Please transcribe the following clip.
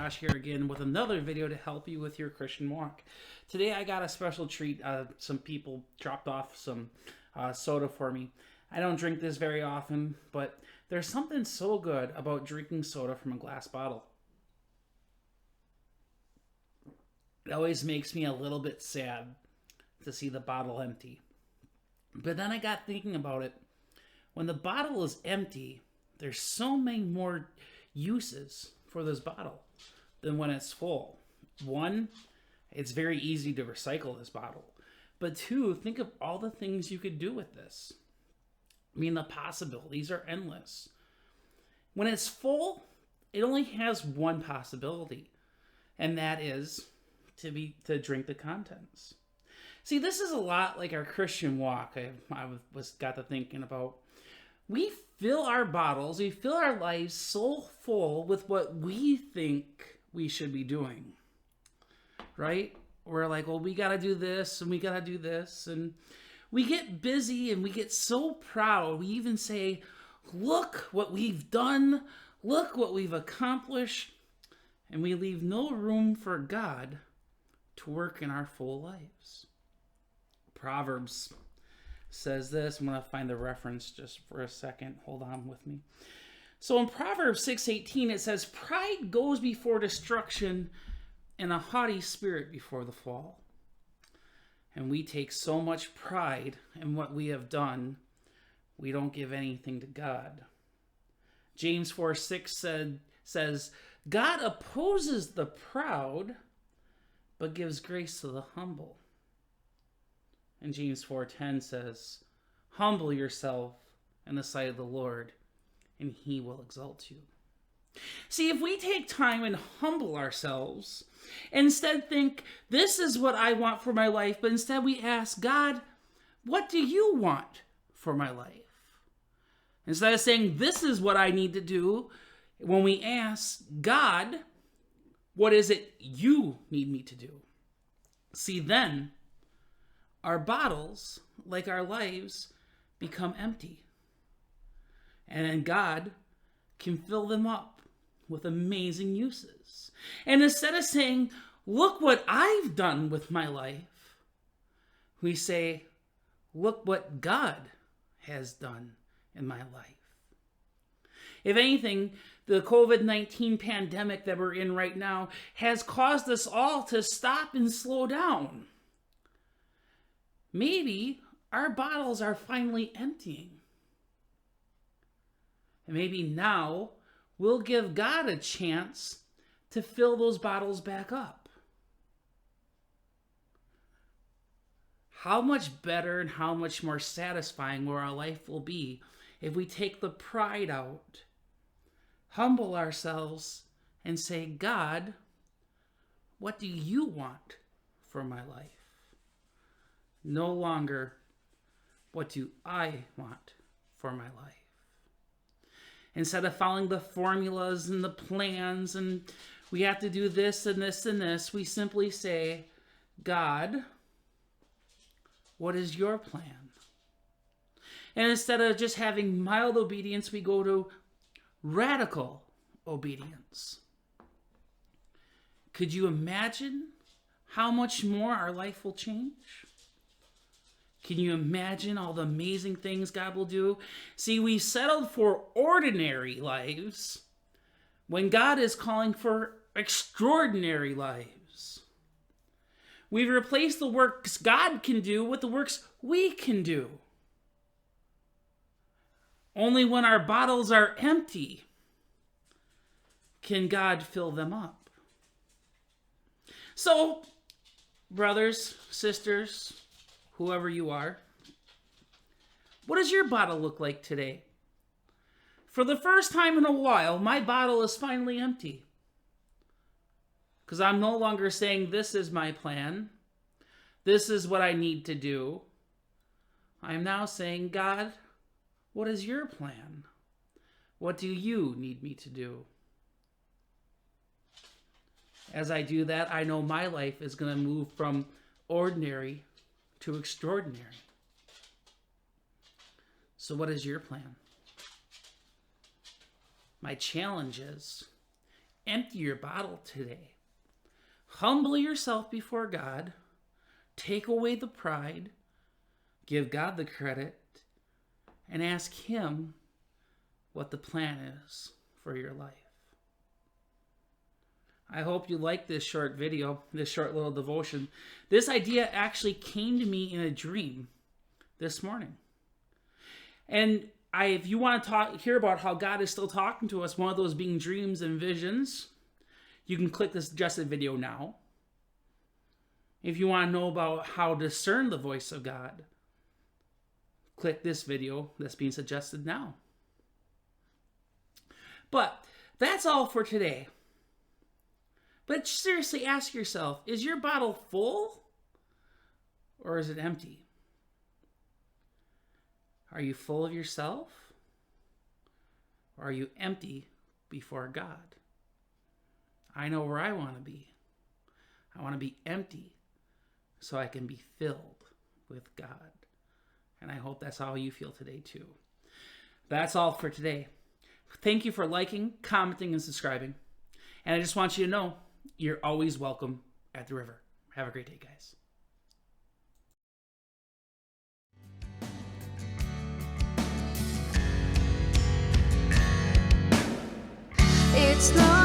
Josh here again with another video to help you with your Christian walk. Today I got a special treat. Some people dropped off some soda for me. I don't drink this very often, but there's something so good about drinking soda from a glass bottle. It always makes me a little bit sad to see the bottle empty. But then I got thinking about it. When the bottle is empty, there's so many more uses for this bottle than when it's full. One, it's very easy to recycle this bottle. But two, think of all the things you could do with this. I mean, the possibilities are endless. When it's full, it only has one possibility, and that is to drink the contents. See, this is a lot like our Christian walk. I got to thinking about. We fill our bottles, we fill our lives so full with what we think we should be doing, right? We're like, well, we got to do this and we got to do this. And we get busy and we get so proud. We even say, look what we've done. Look what we've accomplished. And we leave no room for God to work in our full lives. Proverbs says this. I'm going to find the reference just for a second. Hold on with me. So in Proverbs 6:18, it says, pride goes before destruction and a haughty spirit before the fall. And we take so much pride in what we have done, we don't give anything to God. James 4:6 says, God opposes the proud, but gives grace to the humble. And James 4:10 says, humble yourself in the sight of the Lord, and he will exalt you. See, if we take time and humble ourselves, instead think, this is what I want for my life, but instead we ask, God, what do you want for my life? Instead of saying, this is what I need to do, when we ask, God, what is it you need me to do? See, then our bottles, like our lives, become empty. And then God can fill them up with amazing uses. And instead of saying, look what I've done with my life, we say, look what God has done in my life. If anything, the COVID-19 pandemic that we're in right now has caused us all to stop and slow down. Maybe our bottles are finally emptying. And maybe now we'll give God a chance to fill those bottles back up. How much better and how much more satisfying will our life will be if we take the pride out, humble ourselves, and say, God, what do you want for my life? No longer, what do I want for my life? Instead of following the formulas and the plans and we have to do this and this and this, we simply say, God, what is your plan? And instead of just having mild obedience, we go to radical obedience. Could you imagine how much more our life will change? Can you imagine all the amazing things God will do? See, we settled for ordinary lives when God is calling for extraordinary lives. We've replaced the works God can do with the works we can do. Only when our bottles are empty can God fill them up. So, brothers, sisters, whoever you are, what does your bottle look like today? For the first time in a while, my bottle is finally empty. Because I'm no longer saying, this is my plan. This is what I need to do. I'm now saying, God, what is your plan? What do you need me to do? As I do that, I know my life is going to move from ordinary to extraordinary. So what is your plan? My challenge is, empty your bottle today. Humble yourself before God. Take away the pride. Give God the credit. And ask Him what the plan is for your life. I hope you like this short video, this short little devotion. This idea actually came to me in a dream this morning. And if you want to hear about how God is still talking to us, one of those being dreams and visions, you can click this suggested video now. If you want to know about how to discern the voice of God, click this video that's being suggested now. But that's all for today. But seriously, ask yourself, is your bottle full or is it empty? Are you full of yourself or are you empty before God? I know where I want to be. I want to be empty so I can be filled with God. And I hope that's how you feel today too. That's all for today. Thank you for liking, commenting, and subscribing. And I just want you to know, you're always welcome at the river. Have a great day, guys. It's not